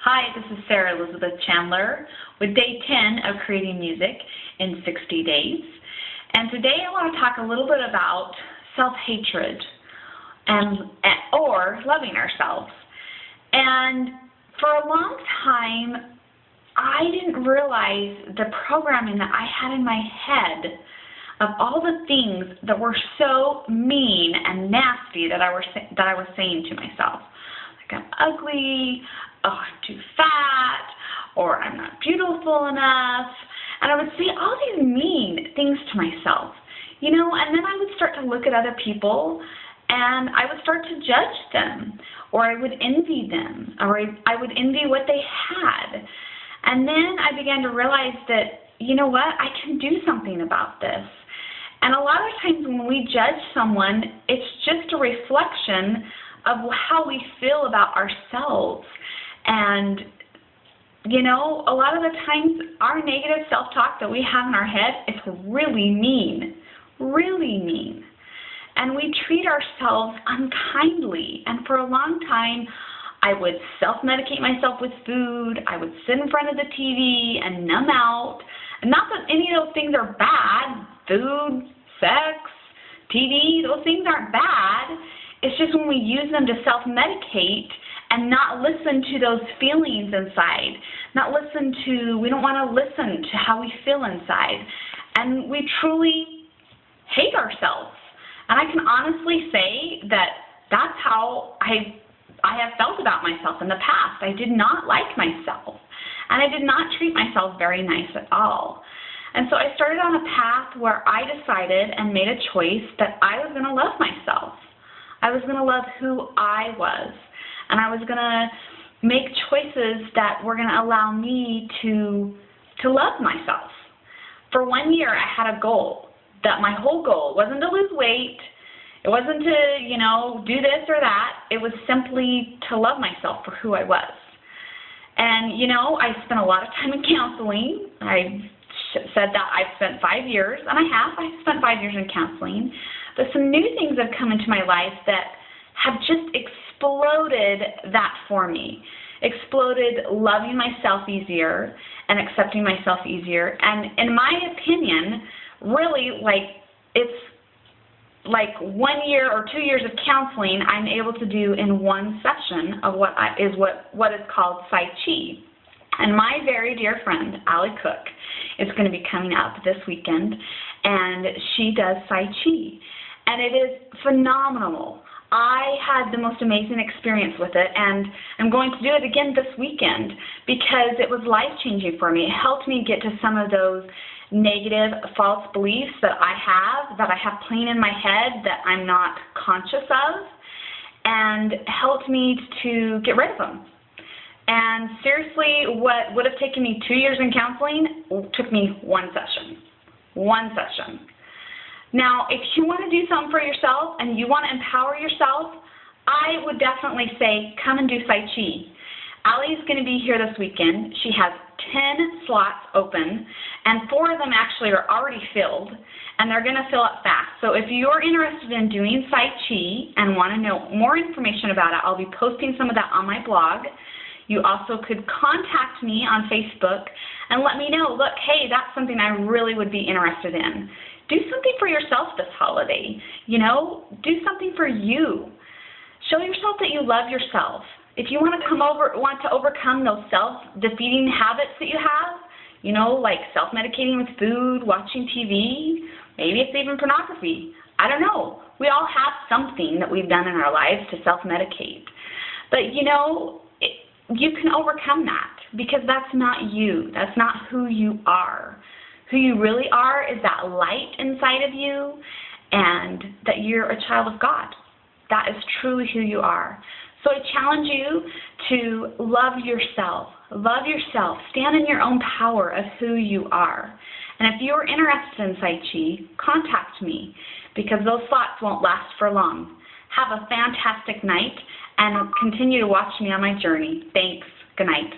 Hi, this is Sarah Elizabeth Chandler with day 10 of Creating Music in 60 Days. And today I want to talk a little bit about self-hatred or loving ourselves. And for a long time, I didn't realize the programming that I had in my head of all the things that were so mean and nasty that I was saying to myself. Like, I'm ugly, oh, I'm too fat, or I'm not beautiful enough. And I would say all these mean things to myself, and then I would start to look at other people and I would start to judge them, or I would envy them, or I would envy what they had. And then I began to realize that, I can do something about this. And a lot of times when we judge someone, it's just a reflection of how we feel about ourselves. And, a lot of the times our negative self-talk that we have in our head is really mean, And we treat ourselves unkindly. And for a long time, I would self-medicate myself with food. I would sit in front of the TV and numb out. And not that any of those things are bad. Food, sex, TV, those things aren't bad. It's just when we use them to self-medicate and not listen to those feelings inside. We don't want to listen to how we feel inside. And we truly hate ourselves. And I can honestly say that that's how I have felt about myself in the past. I did not like myself. And I did not treat myself very nice at all. And so I started on a path where I decided and made a choice that I was going to love myself. I was going to love who I was. And I was going to make choices that were going to allow me to love myself. For 1 year, I had a goal. That my whole goal wasn't to lose weight. It wasn't to, do this or that. It was simply to love myself for who I was. And, I spent a lot of time in counseling. I said that I've spent 5 years, and I have. I've spent 5 years in counseling. But some new things have come into my life that have just exploded that for me. Exploded loving myself easier and accepting myself easier. And in my opinion, really, it's like 1 year or 2 years of counseling I'm able to do in one session of what is called Sai Chi. And my very dear friend, Allie Cook, is going to be coming up this weekend, and she does Sai Chi. And it is phenomenal. I had the most amazing experience with it, and I'm going to do it again this weekend because it was life-changing for me. It helped me get to some of those negative false beliefs that I have playing in my head that I'm not conscious of, and helped me to get rid of them. And seriously, what would have taken me 2 years in counseling took me one session. One session. Now, if you want to do something for yourself and you want to empower yourself, I would definitely say come and do Sai Chi. Allie's going to be here this weekend. She has 10 slots open, and 4 of them actually are already filled, and they're going to fill up fast. So if you're interested in doing Sai Chi and want to know more information about it, I'll be posting some of that on my blog. You also could contact me on Facebook and let me know, look, hey, that's something I really would be interested in. Do something for yourself this holiday. Do something for you. Show yourself that you love yourself. If you want to overcome those self-defeating habits that you have, like self-medicating with food, watching TV, maybe it's even pornography. I don't know. We all have something that we've done in our lives to self-medicate. But, you can overcome that because that's not you. That's not who you are. Who you really are is that light inside of you, and that you're a child of God. That is truly who you are. So I challenge you to love yourself. Love yourself. Stand in your own power of who you are. And if you're interested in Sai Chi, contact me because those thoughts won't last for long. Have a fantastic night and continue to watch me on my journey. Thanks. Good night.